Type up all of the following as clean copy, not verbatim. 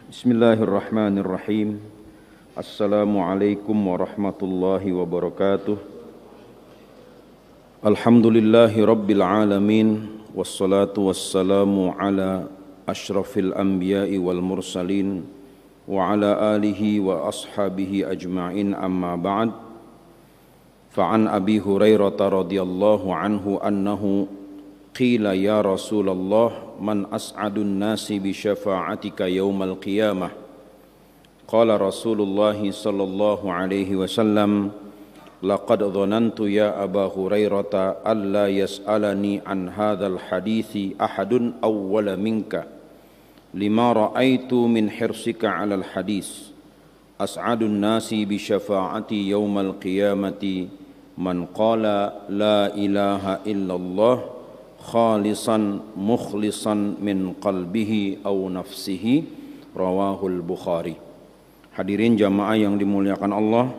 Bismillahirrahmanirrahim. Assalamualaikum warahmatullahi wabarakatuh. Alhamdulillahi rabbil alamin. Wassalatu wassalamu ala ashrafil anbiya'i wal mursalin wa ala alihi wa ashabihi ajma'in, amma ba'd. Fa'an Abi Hurairah radhiyallahu anhu annahu qila ya Rasulullah man as'adun nasi bi syafa'atika yaumal qiyamah. Qala Rasulullah sallallahu alaihi wasallam, laqad dhanantu ya Aba Hurairah alla yas'alani an hadzal hadithi ahadun awwala minka lima ra'aitu min hirsika 'alal hadis. As'adun nasi bi syafa'ati yaumal qiyamati man qala la ilaha illallah khalisan mukhlisan min qalbihi aw nafsihi, rawahul Bukhari. Hadirin jamaah yang dimuliakan Allah,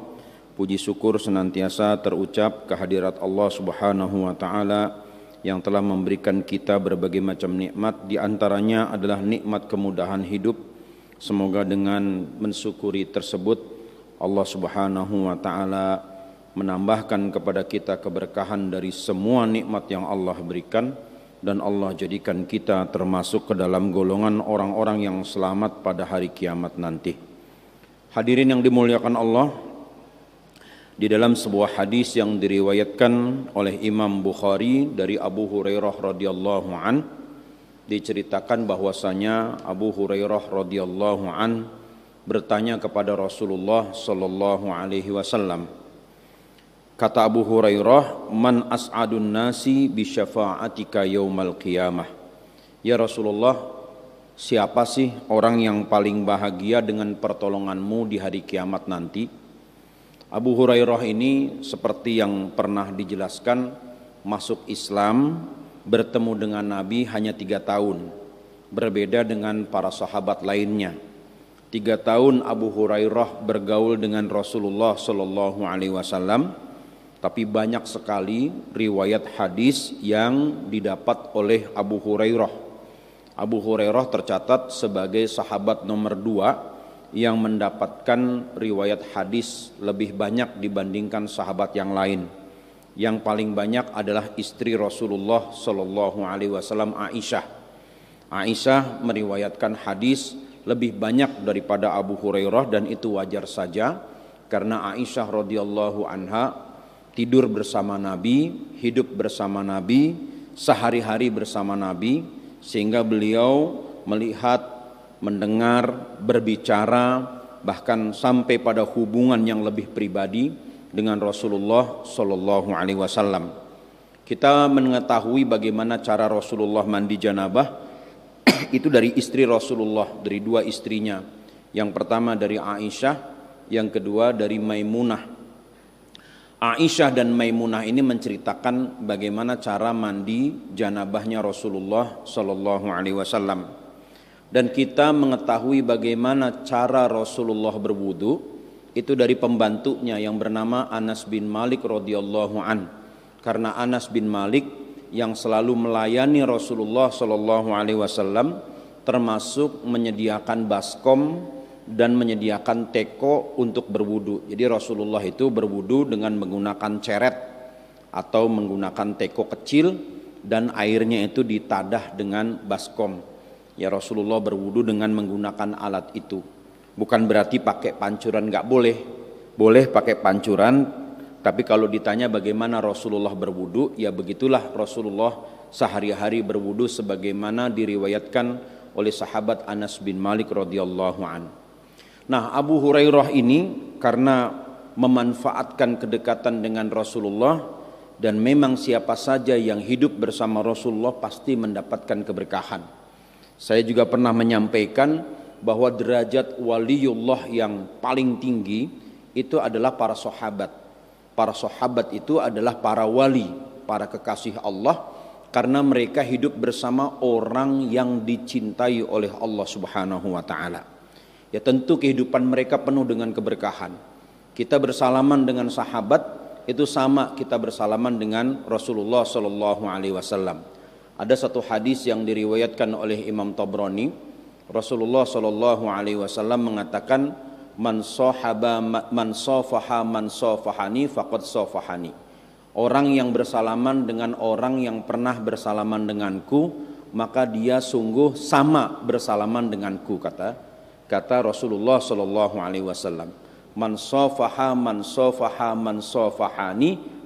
puji syukur senantiasa terucap kehadirat Allah Subhanahu wa taala yang telah memberikan kita berbagai macam nikmat, di antaranya adalah nikmat kemudahan hidup. Semoga dengan mensyukuri tersebut Allah Subhanahu wa taala menambahkan kepada kita keberkahan dari semua nikmat yang Allah berikan, dan Allah jadikan kita termasuk ke dalam golongan orang-orang yang selamat pada hari kiamat nanti. Hadirin yang dimuliakan Allah, di dalam sebuah hadis yang diriwayatkan oleh Imam Bukhari dari Abu Hurairah radhiyallahu an, diceritakan bahwasanya Abu Hurairah radhiyallahu an bertanya kepada Rasulullah sallallahu alaihi wasallam. Kata Abu Hurairah, man as'adun nasi bi syafa'atika yaumal qiyamah. Ya Rasulullah, siapa sih orang yang paling bahagia dengan pertolonganmu di hari kiamat nanti? Abu Hurairah ini seperti yang pernah dijelaskan, masuk Islam, bertemu dengan Nabi hanya 3 tahun. Berbeda dengan para sahabat lainnya. 3 tahun Abu Hurairah bergaul dengan Rasulullah sallallahu alaihi wasallam. Tapi banyak sekali riwayat hadis yang didapat oleh Abu Hurairah. Abu Hurairah tercatat sebagai sahabat nomor 2 yang mendapatkan riwayat hadis lebih banyak dibandingkan sahabat yang lain. Yang paling banyak adalah istri Rasulullah sallallahu alaihi wasallam, Aisyah. Aisyah meriwayatkan hadis lebih banyak daripada Abu Hurairah, dan itu wajar saja karena Aisyah radhiyallahu anha tidur bersama Nabi, hidup bersama Nabi, sehari-hari bersama Nabi, sehingga beliau melihat, mendengar, berbicara, bahkan sampai pada hubungan yang lebih pribadi dengan Rasulullah sallallahu alaihi wasallam. Kita mengetahui bagaimana cara Rasulullah mandi janabah itu dari istri Rasulullah, dari 2 istrinya. Yang pertama dari Aisyah, yang kedua dari Maimunah. Aisyah dan Maimunah ini menceritakan bagaimana cara mandi janabahnya Rasulullah sallallahu alaihi wasallam. Dan kita mengetahui bagaimana cara Rasulullah berwudu itu dari pembantunya yang bernama Anas bin Malik radhiyallahu an. Karena Anas bin Malik yang selalu melayani Rasulullah sallallahu alaihi wasallam, termasuk menyediakan baskom dan menyediakan teko untuk berwudu. Jadi Rasulullah itu berwudu dengan menggunakan ceret atau menggunakan teko kecil, dan airnya itu ditadah dengan baskom. Ya, Rasulullah berwudu dengan menggunakan alat itu. Bukan berarti pakai pancuran, nggak boleh. Boleh pakai pancuran, tapi kalau ditanya bagaimana Rasulullah berwudu, ya begitulah Rasulullah sehari-hari berwudu sebagaimana diriwayatkan oleh sahabat Anas bin Malik radhiyallahu anhu. Nah, Abu Hurairah ini karena memanfaatkan kedekatan dengan Rasulullah, dan memang siapa saja yang hidup bersama Rasulullah pasti mendapatkan keberkahan. Saya juga pernah menyampaikan bahwa derajat waliullah yang paling tinggi itu adalah para sahabat. Para sahabat itu adalah para wali, para kekasih Allah, karena mereka hidup bersama orang yang dicintai oleh Allah Subhanahu wa taala. Ya, tentu kehidupan mereka penuh dengan keberkahan. Kita bersalaman dengan sahabat itu sama kita bersalaman dengan Rasulullah sallallahu alaihi wasallam. Ada satu hadis yang diriwayatkan oleh Imam Tabrani Rasulullah Shallallahu Alaihi Wasallam mengatakan, man safahani faqad safahani. Orang yang bersalaman dengan orang yang pernah bersalaman denganku, maka dia sungguh sama bersalaman denganku, kata Rasulullah Shallallahu Alaihi Wasallam. Man safahani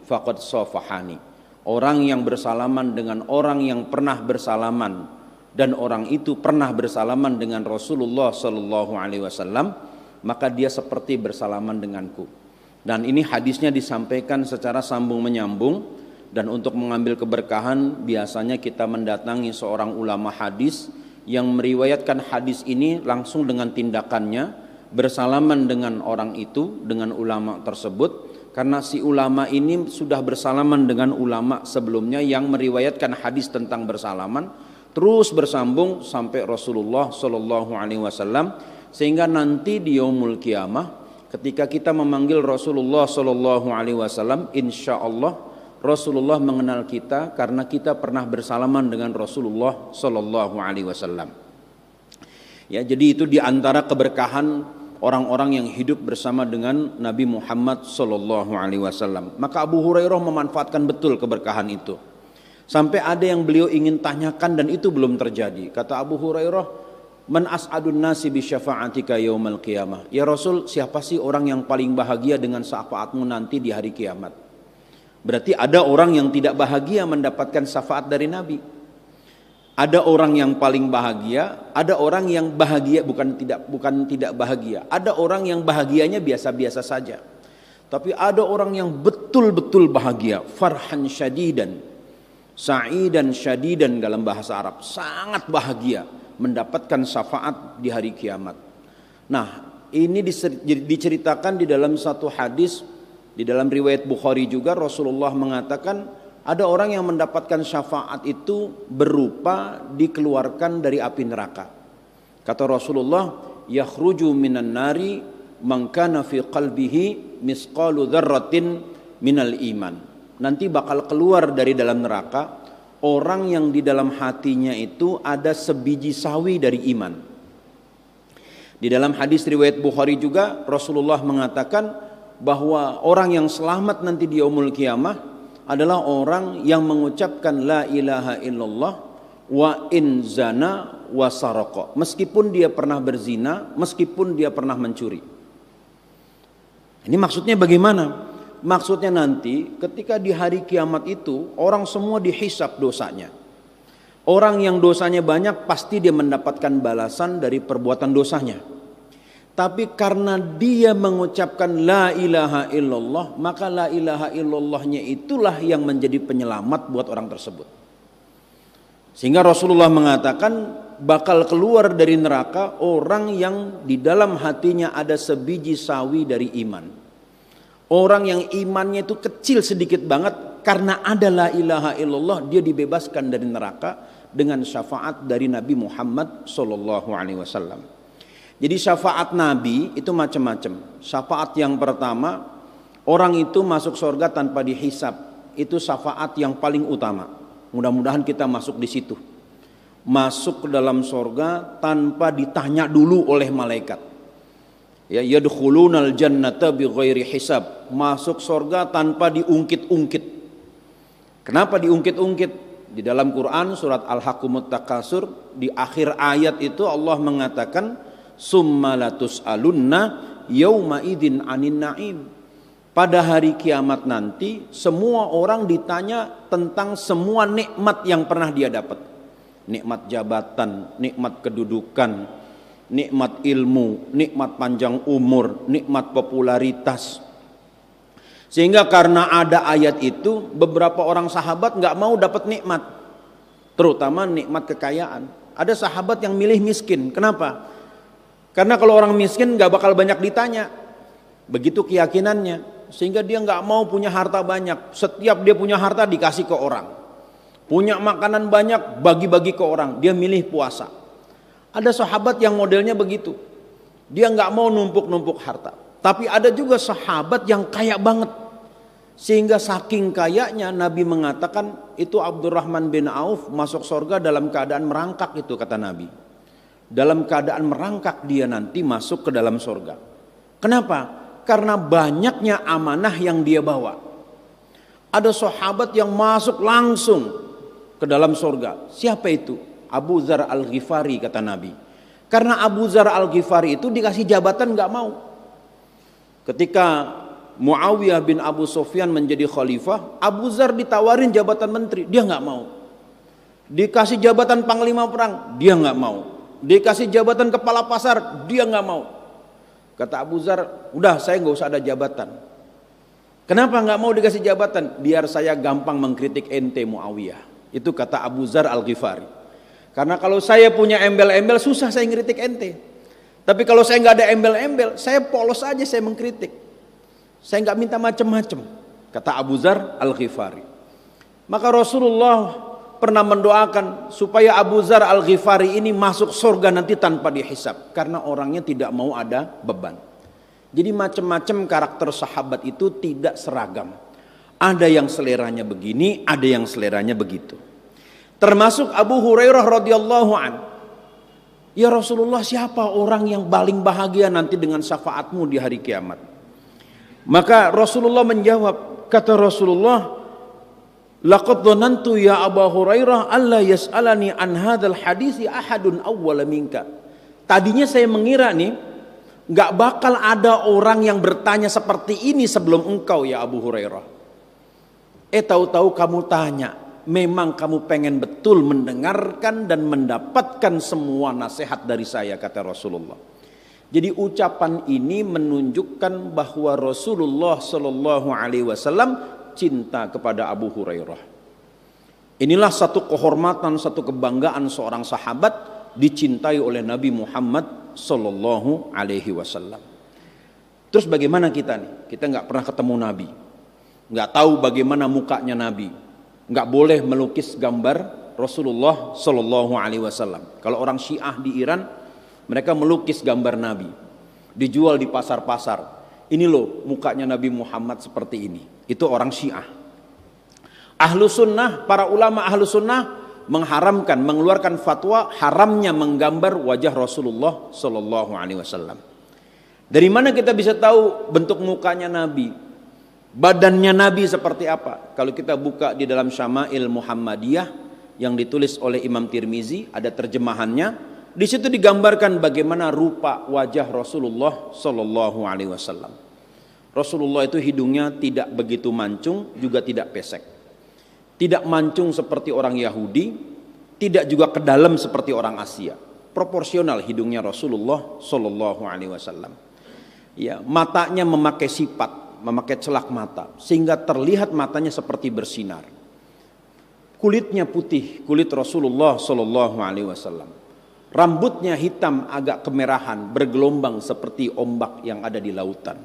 faqad safahani. Orang yang bersalaman dengan orang yang pernah bersalaman dan orang itu pernah bersalaman dengan Rasulullah Shallallahu Alaihi Wasallam, maka dia seperti bersalaman denganku. Dan ini hadisnya disampaikan secara sambung menyambung, dan untuk mengambil keberkahan biasanya kita mendatangi seorang ulama hadis yang meriwayatkan hadis ini langsung dengan tindakannya, bersalaman dengan orang itu, dengan ulama tersebut, karena si ulama ini sudah bersalaman dengan ulama sebelumnya yang meriwayatkan hadis tentang bersalaman, terus bersambung sampai Rasulullah Shallallahu Alaihi Wasallam, sehingga nanti di yaumul qiyamah ketika kita memanggil Rasulullah Shallallahu Alaihi Wasallam, insya Allah Rasulullah mengenal kita karena kita pernah bersalaman dengan Rasulullah Shallallahu Alaihi Wasallam. Ya, jadi itu diantara keberkahan orang-orang yang hidup bersama dengan Nabi Muhammad Shallallahu Alaihi Wasallam. Maka Abu Hurairah memanfaatkan betul keberkahan itu. Sampai ada yang beliau ingin tanyakan dan itu belum terjadi. Kata Abu Hurairah, man as'adun nasi bi syafa'atika yaumal qiyamah. Ya Rasul, siapa sih orang yang paling bahagia dengan syafaatmu nanti di hari kiamat? Berarti ada orang yang tidak bahagia mendapatkan syafaat dari Nabi. Ada orang yang paling bahagia, ada orang yang bahagia bukan tidak bahagia. Ada orang yang bahagianya biasa-biasa saja. Tapi ada orang yang betul-betul bahagia, farhan syadidan, sa'idan syadidan dalam bahasa Arab, sangat bahagia mendapatkan syafaat di hari kiamat. Nah, ini diceritakan di dalam satu hadis, di dalam riwayat Bukhari juga Rasulullah mengatakan ada orang yang mendapatkan syafaat itu berupa dikeluarkan dari api neraka. Kata Rasulullah, yakhruju minan nari man kana fi qalbihi misqalu dzarratin minal iman. Nanti bakal keluar dari dalam neraka orang yang di dalam hatinya itu ada sebiji sawi dari iman. Di dalam hadis riwayat Bukhari juga Rasulullah mengatakan bahwa orang yang selamat nanti di yaumul qiyamah adalah orang yang mengucapkan la ilaha illallah wa in zana wa saraqa. Meskipun dia pernah berzina, meskipun dia pernah mencuri. Ini maksudnya bagaimana? Maksudnya nanti ketika di hari kiamat itu orang semua dihisab dosanya. Orang yang dosanya banyak pasti dia mendapatkan balasan dari perbuatan dosanya. Tapi karena dia mengucapkan la ilaha illallah, maka la ilaha illallahnya itulah yang menjadi penyelamat buat orang tersebut. Sehingga Rasulullah mengatakan bakal keluar dari neraka orang yang di dalam hatinya ada sebiji sawi dari iman. Orang yang imannya itu kecil sedikit banget, karena ada la ilaha illallah dia dibebaskan dari neraka dengan syafaat dari Nabi Muhammad sallallahu alaihi wasallam. Jadi syafaat Nabi itu macam-macam. Syafaat yang pertama, orang itu masuk surga tanpa dihisab. Itu syafaat yang paling utama. Mudah-mudahan kita masuk di situ. Masuk ke dalam surga tanpa ditanya dulu oleh malaikat. Ya, yadkhulunal jannata bighairi hisab. Masuk surga tanpa diungkit-ungkit. Kenapa diungkit-ungkit? Di dalam Quran surat Al-Haqqumut Takasur di akhir ayat itu Allah mengatakan summa latus'alunna yauma idzin 'anin na'im. Pada hari kiamat nanti semua orang ditanya tentang semua nikmat yang pernah dia dapat. Nikmat jabatan, nikmat kedudukan, nikmat ilmu, nikmat panjang umur, nikmat popularitas. Sehingga karena ada ayat itu beberapa orang sahabat enggak mau dapat nikmat, terutama nikmat kekayaan. Ada sahabat yang milih miskin. Kenapa? Karena kalau orang miskin gak bakal banyak ditanya. Begitu keyakinannya. Sehingga dia gak mau punya harta banyak. Setiap dia punya harta dikasih ke orang. Punya makanan banyak bagi-bagi ke orang. Dia milih puasa. Ada sahabat yang modelnya begitu. Dia gak mau numpuk-numpuk harta. Tapi ada juga sahabat yang kaya banget. Sehingga saking kayanya Nabi mengatakan itu Abdurrahman bin Auf masuk surga dalam keadaan merangkak itu, kata Nabi. dalam keadaan merangkak dia nanti masuk ke dalam surga. Kenapa? Karena banyaknya amanah yang dia bawa. Ada sahabat yang masuk langsung ke dalam surga. Siapa itu? Abu Dzar Al-Ghifari, kata Nabi. Karena Abu Dzar Al-Ghifari itu dikasih jabatan gak mau. Ketika Muawiyah bin Abu Sufyan menjadi khalifah, Abu Dzar ditawarin jabatan menteri, dia gak mau. Dikasih jabatan panglima perang, dia gak mau. Dikasih jabatan kepala pasar, dia gak mau. Kata Abu Dzar, udah saya gak usah ada jabatan. Kenapa gak mau dikasih jabatan? Biar saya gampang mengkritik ente Muawiyah. Itu kata Abu Dzar Al-Ghifari. Karena kalau saya punya embel-embel, susah saya ngeritik ente. Tapi kalau saya nggak ada embel-embel, saya polos aja saya mengkritik. Saya nggak minta macam-macam, kata Abu Dzar Al-Ghifari. Maka Rasulullah pernah mendoakan supaya Abu Dzar Al-Ghifari ini masuk surga nanti tanpa dihisab, karena orangnya tidak mau ada beban. Jadi macam-macam karakter sahabat itu tidak seragam. Ada yang seleranya begini, ada yang seleranya begitu. Termasuk Abu Hurairah radhiyallahu an. Ya Rasulullah, siapa orang yang paling bahagia nanti dengan syafaatmu di hari kiamat? Maka Rasulullah menjawab, kata Rasulullah, laqad dhanantu ya Abu Hurairah alla yas'alani an hadzal hadisi ahadun awwala minka. Tadinya saya mengira nih, enggak bakal ada orang yang bertanya seperti ini sebelum engkau ya Abu Hurairah. Tahu-tahu kamu tanya. Memang kamu pengen betul mendengarkan dan mendapatkan semua nasihat dari saya, kata Rasulullah. Jadi ucapan ini menunjukkan bahwa Rasulullah Shallallahu Alaihi Wasallam cinta kepada Abu Hurairah. Inilah satu kehormatan, satu kebanggaan seorang sahabat dicintai oleh Nabi Muhammad Shallallahu Alaihi Wasallam. Terus bagaimana kita nih? Kita nggak pernah ketemu Nabi, nggak tahu bagaimana mukanya Nabi. Nggak boleh melukis gambar Rasulullah Shallallahu Alaihi Wasallam. Kalau orang Syiah di Iran, mereka melukis gambar Nabi, dijual di pasar-pasar. Ini loh mukanya Nabi Muhammad seperti ini. Itu orang Syiah. Ahlu Sunnah, para ulama Ahlu Sunnah mengharamkan, mengeluarkan fatwa haramnya menggambar wajah Rasulullah Shallallahu Alaihi Wasallam. Dari mana kita bisa tahu bentuk mukanya Nabi? Badannya Nabi seperti apa? Kalau kita buka di dalam Syama'il Muhammadiyah yang ditulis oleh Imam Tirmizi, ada terjemahannya. Di situ digambarkan bagaimana rupa wajah Rasulullah Shallallahu Alaihi Wasallam. Rasulullah itu hidungnya tidak begitu mancung, juga tidak pesek. Tidak mancung seperti orang Yahudi, tidak juga ke dalam seperti orang Asia. Proporsional hidungnya Rasulullah Shallallahu Alaihi Wasallam. Ya, matanya memakai sifat, memakai celak mata sehingga terlihat matanya seperti bersinar. Kulitnya putih, kulit Rasulullah Shallallahu Alaihi Wasallam. Rambutnya hitam agak kemerahan, bergelombang seperti ombak yang ada di lautan.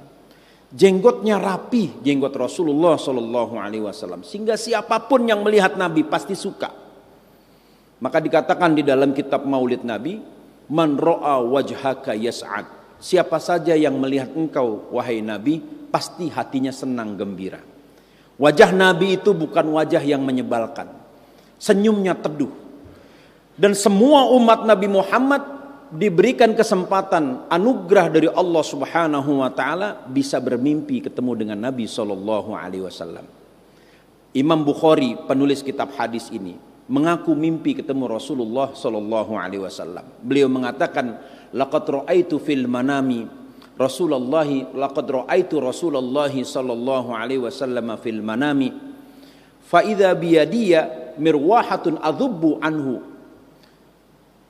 Jenggotnya rapi, jenggot Rasulullah Shallallahu Alaihi Wasallam, sehingga siapapun yang melihat Nabi pasti suka. Maka dikatakan di dalam kitab Maulid Nabi, man ro'a wajhaka yas'ad. Siapa saja yang melihat engkau wahai Nabi, pasti hatinya senang gembira. Wajah Nabi itu bukan wajah yang menyebalkan, senyumnya teduh. Dan semua umat Nabi Muhammad diberikan kesempatan anugerah dari Allah Subhanahu wa taala bisa bermimpi ketemu dengan Nabi sallallahu alaihi wasallam. Imam Bukhari, penulis kitab hadis ini, mengaku mimpi ketemu Rasulullah sallallahu alaihi wasallam. Beliau mengatakan, laqad ra'aitu fil manami laqad ra'aitu Rasulullah sallallahu alaihi wasallam fil manami fa idza biyadiya mirwahatun adhubbu anhu.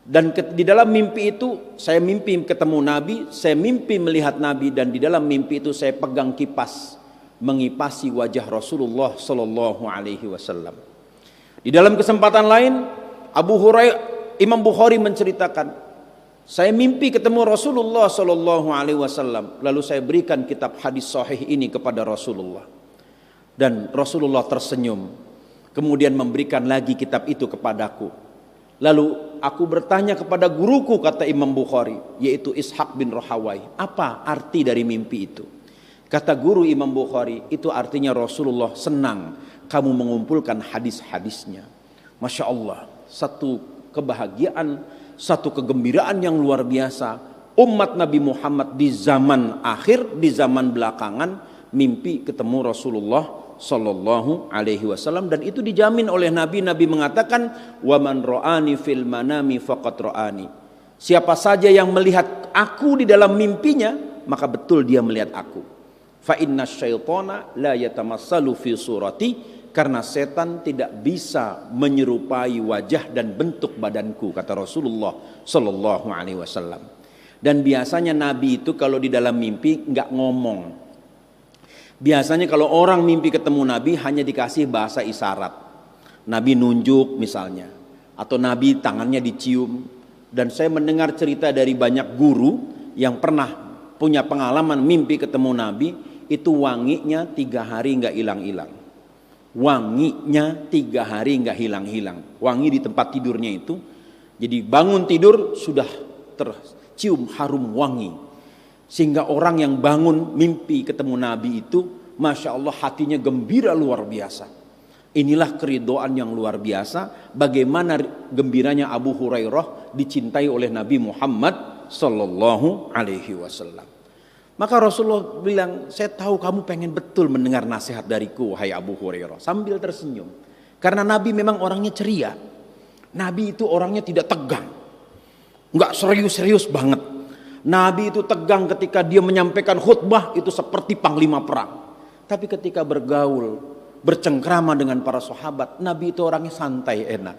Dan di dalam mimpi itu saya mimpi ketemu Nabi, saya mimpi melihat Nabi, dan di dalam mimpi itu saya pegang kipas mengipasi wajah Rasulullah sallallahu alaihi wasallam. Di dalam kesempatan lain Imam Bukhari menceritakan, saya mimpi ketemu Rasulullah sallallahu alaihi wasallam, lalu saya berikan kitab hadis sahih ini kepada Rasulullah. Dan Rasulullah tersenyum, kemudian memberikan lagi kitab itu kepadaku. Lalu aku bertanya kepada guruku, kata Imam Bukhari, yaitu Ishaq bin Rahawai, apa arti dari mimpi itu? Kata guru Imam Bukhari, itu artinya Rasulullah senang kamu mengumpulkan hadis-hadisnya. Masya Allah, satu kebahagiaan satu kegembiraan yang luar biasa. Umat Nabi Muhammad di zaman akhir, di zaman belakangan mimpi ketemu Rasulullah sallallahu alaihi wasallam, dan itu dijamin oleh Nabi. Nabi mengatakan, "Wa man ra'ani fil manami faqad ra'ani." Siapa saja yang melihat aku di dalam mimpinya, maka betul dia melihat aku. Fa inna syaitana la yatamassalu fi surati, karena setan tidak bisa menyerupai wajah dan bentuk badanku, kata Rasulullah sallallahu alaihi wasallam. Dan biasanya Nabi itu kalau di dalam mimpi nggak ngomong. Biasanya kalau orang mimpi ketemu Nabi hanya dikasih bahasa isyarat. Nabi nunjuk misalnya, atau Nabi tangannya dicium. Dan saya mendengar cerita dari banyak guru yang pernah punya pengalaman mimpi ketemu Nabi, itu wanginya 3 hari nggak hilang-hilang. Wanginya 3 hari nggak hilang-hilang. Wangi di tempat tidurnya itu. Jadi bangun tidur sudah tercium harum wangi. Sehingga orang yang bangun mimpi ketemu Nabi itu, Masya Allah, hatinya gembira luar biasa. Inilah keridoan yang luar biasa. Bagaimana gembiranya Abu Hurairah dicintai oleh Nabi Muhammad sallallahu alaihi wasallam. Maka Rasulullah bilang, saya tahu kamu pengen betul mendengar nasihat dariku, wahai Abu Hurairah. Sambil tersenyum. Karena Nabi memang orangnya ceria. Nabi itu orangnya tidak tegang. Enggak serius-serius banget. Nabi itu tegang ketika dia menyampaikan khutbah, itu seperti panglima perang. Tapi ketika bergaul, bercengkrama dengan para sahabat, Nabi itu orangnya santai, enak.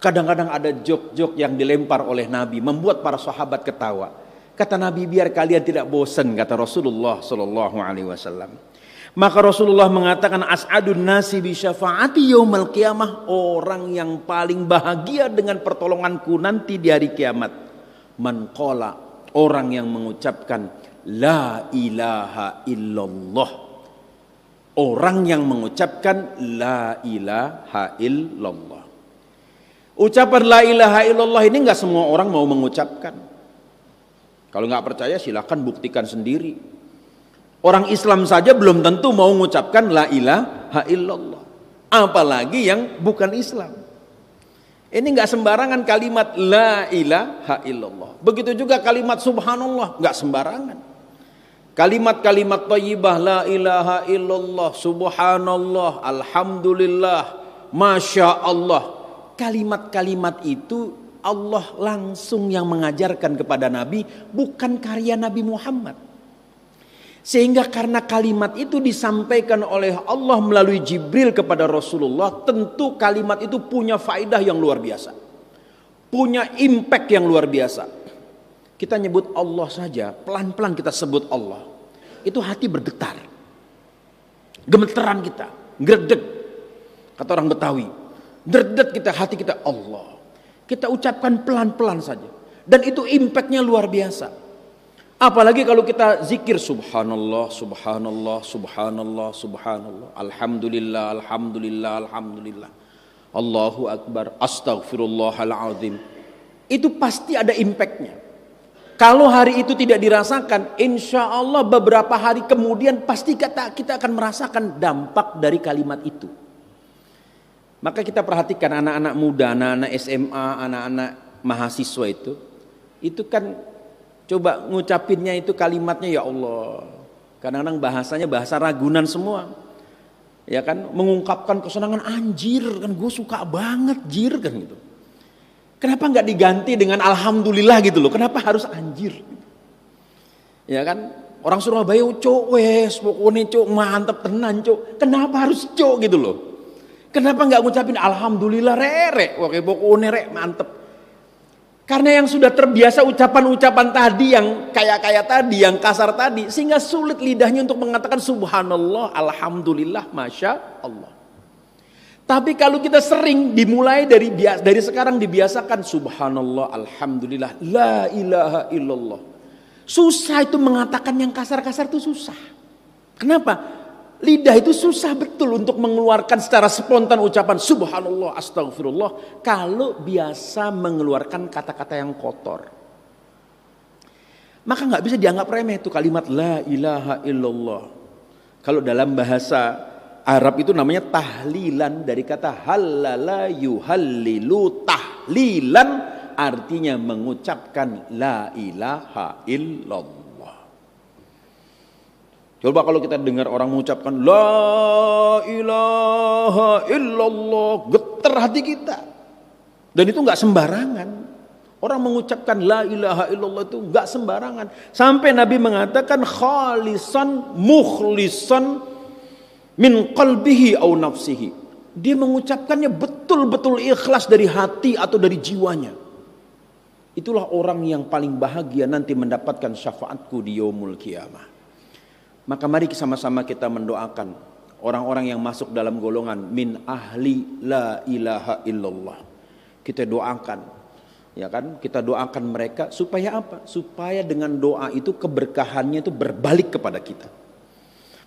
Kadang-kadang ada jok-jok yang dilempar oleh Nabi, membuat para sahabat ketawa. Kata Nabi, biar kalian tidak bosan, kata Rasulullah sallallahu alaihi wasallam. Maka Rasulullah mengatakan, as'adun nasi bi syafaati yaumal qiyamah, orang yang paling bahagia dengan pertolonganku nanti di hari kiamat. Man qala, orang yang mengucapkan la ilaha illallah. Orang yang mengucapkan la ilaha illallah. Ucapan la ilaha illallah ini enggak semua orang mau mengucapkan. Kalau nggak percaya silakan buktikan sendiri. Orang Islam saja belum tentu mau mengucapkan la ilaha illallah. Apalagi yang bukan Islam. Ini nggak sembarangan kalimat la ilaha illallah. Begitu juga kalimat subhanallah, nggak sembarangan. Kalimat-kalimat thayyibah, la ilaha illallah, subhanallah, alhamdulillah, masya Allah. Kalimat-kalimat itu Allah langsung yang mengajarkan kepada Nabi, bukan karya Nabi Muhammad. Sehingga karena kalimat itu disampaikan oleh Allah melalui Jibril kepada Rasulullah, tentu kalimat itu punya faedah yang luar biasa. Punya impact yang luar biasa. Kita nyebut Allah saja, pelan-pelan kita sebut Allah. Itu hati bergetar. Gemeteran kita, ngerdek. Kata orang Betawi, ngerdek kita, hati kita, Allah. Kita ucapkan pelan-pelan saja. Dan itu impactnya luar biasa. Apalagi kalau kita zikir subhanallah, subhanallah, subhanallah, subhanallah. Alhamdulillah, alhamdulillah, alhamdulillah. Allahu akbar, astaghfirullahaladzim. Itu pasti ada impactnya. Kalau hari itu tidak dirasakan, insya Allah beberapa hari kemudian pasti kita akan merasakan dampak dari kalimat itu. Maka kita perhatikan anak-anak muda, anak-anak SMA, anak-anak mahasiswa itu kan coba ngucapinnya itu kalimatnya ya Allah. Kadang-kadang bahasanya bahasa ragunan semua. Ya kan, mengungkapkan kesenangan, anjir kan gue suka banget jir kan gitu. Kenapa nggak diganti dengan alhamdulillah gitu loh? Kenapa harus anjir? Ya kan, orang Surabaya cok wes pokoknya cok mantep tenan cok. Kenapa harus cok gitu loh? Kenapa nggak ngucapin alhamdulillah rek, oke pokoknya rek mantep. Karena yang sudah terbiasa ucapan-ucapan tadi yang kayak tadi, yang kasar tadi, sehingga sulit lidahnya untuk mengatakan subhanallah, alhamdulillah, masya Allah. Tapi kalau kita sering dimulai dari sekarang dibiasakan subhanallah, alhamdulillah, la ilaha illallah. Susah itu mengatakan yang kasar-kasar itu susah. Kenapa? Lidah itu susah betul untuk mengeluarkan secara spontan ucapan subhanallah, astagfirullah, kalau biasa mengeluarkan kata-kata yang kotor. Maka nggak bisa dianggap remeh itu kalimat la ilaha illallah. Kalau dalam bahasa Arab itu namanya tahlilan, dari kata halala yuhallilu tahlilan, artinya mengucapkan la ilaha illallah. Coba kalau kita dengar orang mengucapkan la ilaha illallah, getar hati kita. Dan itu nggak sembarangan. Orang mengucapkan la ilaha illallah itu nggak sembarangan. Sampai Nabi mengatakan khalisan mukhlisan min qalbihi au nafsihi. Dia mengucapkannya betul-betul ikhlas dari hati atau dari jiwanya. Itulah orang yang paling bahagia nanti mendapatkan syafaatku di yaumul qiyamah. Maka mari sama-sama kita mendoakan orang-orang yang masuk dalam golongan min ahli la ilaha illallah. Kita doakan, ya kan? Kita doakan mereka supaya apa? Supaya dengan doa itu keberkahannya itu berbalik kepada kita.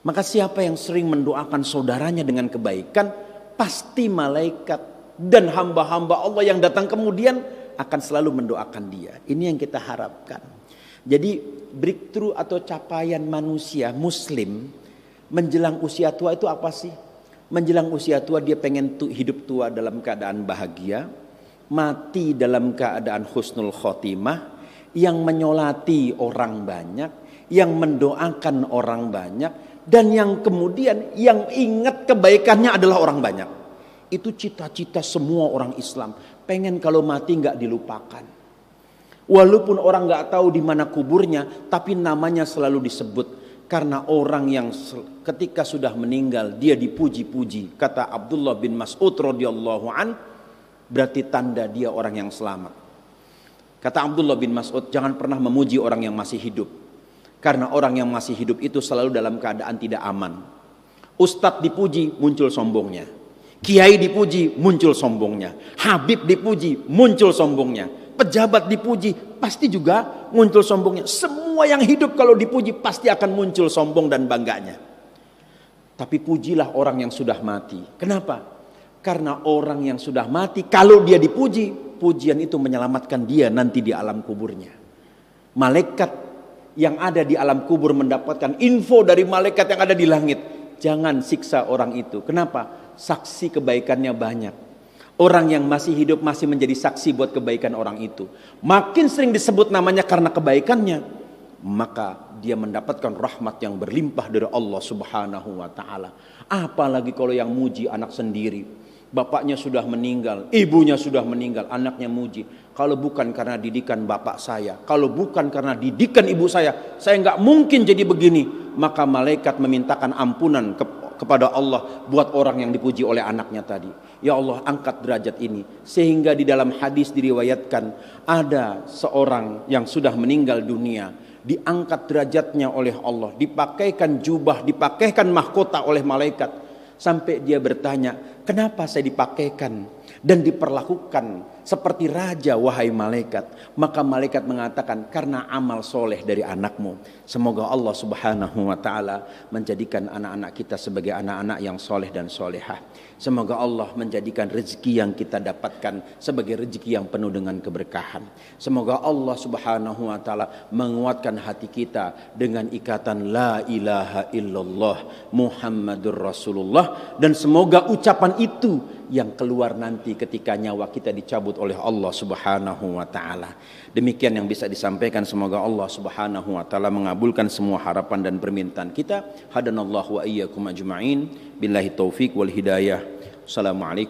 Maka siapa yang sering mendoakan saudaranya dengan kebaikan, pasti malaikat dan hamba-hamba Allah yang datang kemudian akan selalu mendoakan dia. Ini yang kita harapkan. Jadi breakthrough atau capaian manusia muslim menjelang usia tua itu apa sih? Menjelang usia tua dia pengen hidup tua dalam keadaan bahagia, mati dalam keadaan husnul khotimah, yang menyolati orang banyak, yang mendoakan orang banyak, dan yang kemudian yang ingat kebaikannya adalah orang banyak. Itu cita-cita semua orang Islam. Pengen kalau mati nggak dilupakan. Walaupun orang nggak tahu di mana kuburnya, tapi namanya selalu disebut. Karena orang yang ketika sudah meninggal dia dipuji-puji. Kata Abdullah bin Mas'ud radhiyallahu an, berarti tanda dia orang yang selamat. Kata Abdullah bin Mas'ud, jangan pernah memuji orang yang masih hidup. Karena orang yang masih hidup itu selalu dalam keadaan tidak aman. Ustadz dipuji, muncul sombongnya. Kiai dipuji, muncul sombongnya. Habib dipuji, muncul sombongnya. Pejabat dipuji, pasti juga muncul sombongnya. Semua yang hidup kalau dipuji pasti akan muncul sombong dan bangganya. Tapi pujilah orang yang sudah mati. Kenapa? Karena orang yang sudah mati, kalau dia dipuji, pujian itu menyelamatkan dia nanti di alam kuburnya. Malaikat yang ada di alam kubur mendapatkan info dari malaikat yang ada di langit. Jangan siksa orang itu. Kenapa? Saksi kebaikannya banyak. Orang yang masih hidup masih menjadi saksi buat kebaikan orang itu. Makin sering disebut namanya karena kebaikannya, maka dia mendapatkan rahmat yang berlimpah dari Allah Subhanahu wa taala. Apalagi kalau yang muji anak sendiri. Bapaknya sudah meninggal, ibunya sudah meninggal, anaknya muji. Kalau bukan karena didikan bapak saya, kalau bukan karena didikan ibu saya nggak mungkin jadi begini. Maka malaikat memintakan ampunan kepada Allah buat orang yang dipuji oleh anaknya tadi. Ya Allah, angkat derajat ini. Sehingga di dalam hadis diriwayatkan ada seorang yang sudah meninggal dunia, diangkat derajatnya oleh Allah, dipakaikan jubah, dipakaikan mahkota oleh malaikat. Sampai dia bertanya, kenapa saya dipakaikan dan diperlakukan seperti raja wahai malaikat? Maka malaikat mengatakan, karena amal soleh dari anakmu. Semoga Allah Subhanahu wa ta'ala menjadikan anak-anak kita sebagai anak-anak yang soleh dan solehah. Semoga Allah menjadikan rezeki yang kita dapatkan sebagai rezeki yang penuh dengan keberkahan. Semoga Allah Subhanahu wa ta'ala menguatkan hati kita dengan ikatan la ilaha illallah Muhammadur Rasulullah. Dan semoga ucapan itu yang keluar nanti ketika nyawa kita dicabut oleh Allah Subhanahu wa ta'ala. Demikian yang bisa disampaikan. Semoga Allah Subhanahu wa ta'ala mengabulkan semua harapan dan permintaan kita. Hadanallahu wa iyyakum ajma'in. Billahi taufiq wal hidayah. Assalamualaikum